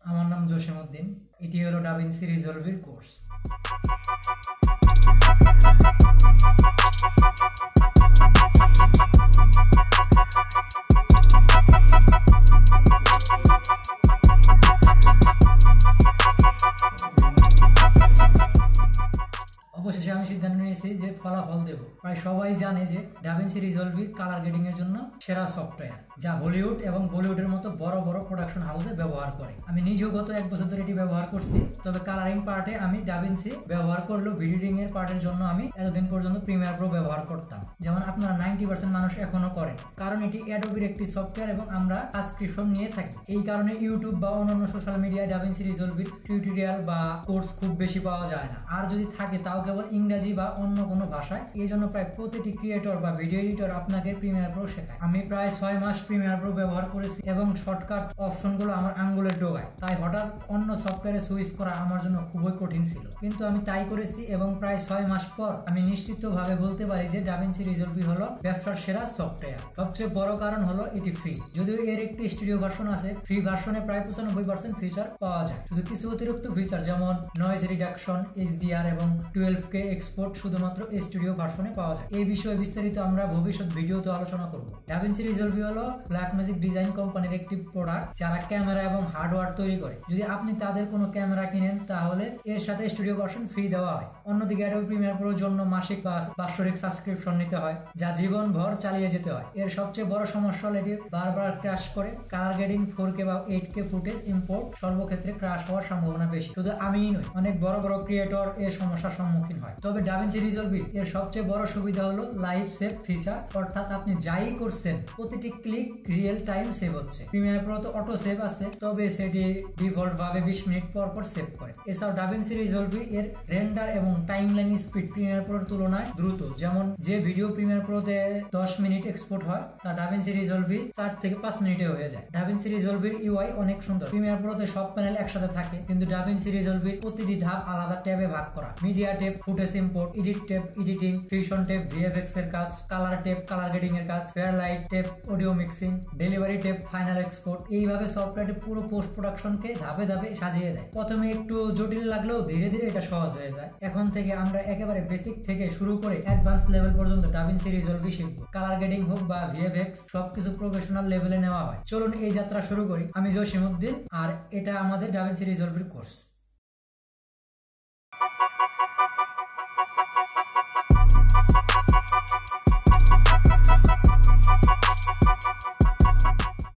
আমার নাম জসিমউদ্দিন। এটি হলো ডাভিন্সি রিজলভির কোর্স। অবশেষে আমি সিদ্ধান্ত নিয়েছি যে ফলাফল দেব। প্রায় সবাই জানে যে ডাভিন্সি রিজলভি কালার গ্রেডিং এর জন্য সেরা সফটওয়্যার, যা হলিউড এবং বলিউডের মতো বড় বড় প্রোডাকশন হাউসে ব্যবহার করে। আমি নিজেও গত 1 বছর ধরে এটি ব্যবহার করছি। তবে কালারিং পার্টে আমি ডাভিন্সি ব্যবহার করলেও ভিডিও এর পার্টের জন্য আমি এতদিন পর্যন্ত প্রিমিয়ার প্রো ব্যবহার করতাম, যেমন আপনারা 90% মানুষ এখনো করেন, কারণ এটি অ্যাডোবির একটি সফটওয়্যার এবং আমরা সাবস্ক্রিপশন নিয়ে থাকি। এই কারণে ইউটিউব বা অন্যান্য সোশ্যাল মিডিয়ায় ডাভিন্সি রিজলভির টিউটোরিয়াল বা কোর্স খুব বেশি পাওয়া যায় না, আর যদি থাকে তাও কেবল ইংরেজি বা অন্য কোনো ভাষায়। এই জন্য প্রায় প্রতিটি ক্রিয়েটর বা ভিডিও এডিটর আপনাকে প্রিমিয়ার প্রো শেখায়। আমি প্রায় 6 মাস প্রিমিয়ার প্রো ব্যবহার করেছি এবং শর্টকাট অপশনগুলো আমার আঙ্গুলের ডগায়, তাই হঠাৎ অন্য সফটওয়্যারে সুইচ করা আমার জন্য খুবই কঠিন ছিল, কিন্তু আমি তাই করেছি এবং প্রায় 6 মাস পর আমি নিশ্চিতভাবে বলতে পারি যে ডাভিন্সি রিজলভি হলো ব্যবসার সেরা সফটওয়্যার। সবচেয়ে বড় কারণ হলো এটি ফ্রি। যদিও এর একটি স্টুডিও ভার্সন আছে, ফ্রি ভার্সনে প্রায় 95% ফিচার পাওয়া যায়। শুধু কিছু অতিরিক্ত ফিচার যেমন নয়েজ রিডাকশন, এইচডিআর এবং 12K এক্সপোর্ট শুধুমাত্র স্টুডিও ভার্সনে পাওয়া যায়। এই বিষয়ে বিস্তারিত আমরা ভবিষ্যৎ ভিডিওতে আলোচনা করব। ডাভিন্সি রিজলভি হলো ব্ল্যাকম্যাজিক ডিজাইন কোম্পানির একটি প্রোডাক্ট, যারা ক্যামেরা এবং হার্ডওয়্যার তৈরি করে। যদি আপনি তাদের কোনো ক্যামেরা কিনেন তাহলে এর সাথে স্টুডিও ভার্সন ফ্রি দেওয়া হয়। অন্যদিকে অ্যাডোবি প্রিমিয়ার প্রোর জন্য মাসিক বা বাৎসরিক সাবস্ক্রিপশন নিতে হয়, যা জীবনভর চালিয়ে যেতে হয়। এর সবচেয়ে বড় সমস্যা হলো এটি বারবার ক্র্যাশ করে। কালার গ্রেডিং 4K বা 8K ফুটেজ ইম্পোর্ট সর্বক্ষেত্রে ক্র্যাশ হওয়ার সম্ভাবনা বেশি। শুধু আমিই নই, অনেক বড় বড় ক্রিয়েটর এর সমস্যার সম্মুখীন হয়। তবে ডাভিন্সি রিজলভি এর সবচেয়ে বড় সুবিধা হলো লাইভ সেভ ফিচার, অর্থাৎ আপনি যাই করছেন প্রতিটি ক্লিক রিয়েল টাইম সেভ হচ্ছে। প্রিমিয়ার প্রো তো অটো সেভ আছে, তবে সেটি ডিফল্ট ভাবে 20 মিনিট পর পর সেভ করে। এছাড়াও ডাভিন্সি রিজলভি এর রেন্ডার এবং টাইমলাইন স্পিড প্রিমিয়ার প্রোর তুলনায় দ্রুত। যেমন যে ভিডিও প্রিমিয়ার প্রোতে 10 মিনিট এক্সপোর্ট হয়, তা ডাভিন্সি রিজলভি 4 থেকে 5 মিনিটে হয়ে যায়। ডাভিন্সি রিজলভির ইউআই অনেক সুন্দর। প্রিমিয়ার প্রোতে সব প্যানেল একসাথে থাকে, কিন্তু ডাভিন্সি রিজলভির প্রতিটি ধাপ আলাদা ট্যাবে ভাগ করা। Media tab footage import, edit tab editing, fusion tab VFX এর কাজ, কালার ট্যাব কালার গ্রেডিং এর কাজ, Fairlight tab audio mixing, delivery tab final export. এইভাবে সফটওয়্যারটি পুরো পোস্ট প্রোডাকশনকে ধাপে ধাপে সাজিয়ে দেয়। প্রথমে একটু জটিল লাগলেও ধীরে ধীরে এটা সহজ হয়ে যায়। এখন থেকে আমরা একেবারে বেসিক থেকে শুরু করে অ্যাডভান্স লেভেল পর্যন্ত ডাভিন্সি রিজলভি শিখব। কালার গ্রেডিং হোক বা ভিএফএক্স, সবকিছু প্রফেশনাল লেভেলে নেওয়া হয়। চলুন এই যাত্রা শুরু করি। আমি জসিমউদ্দিন, আর এটা আমাদের ডাভিন্সি রিজলভির কোর্স।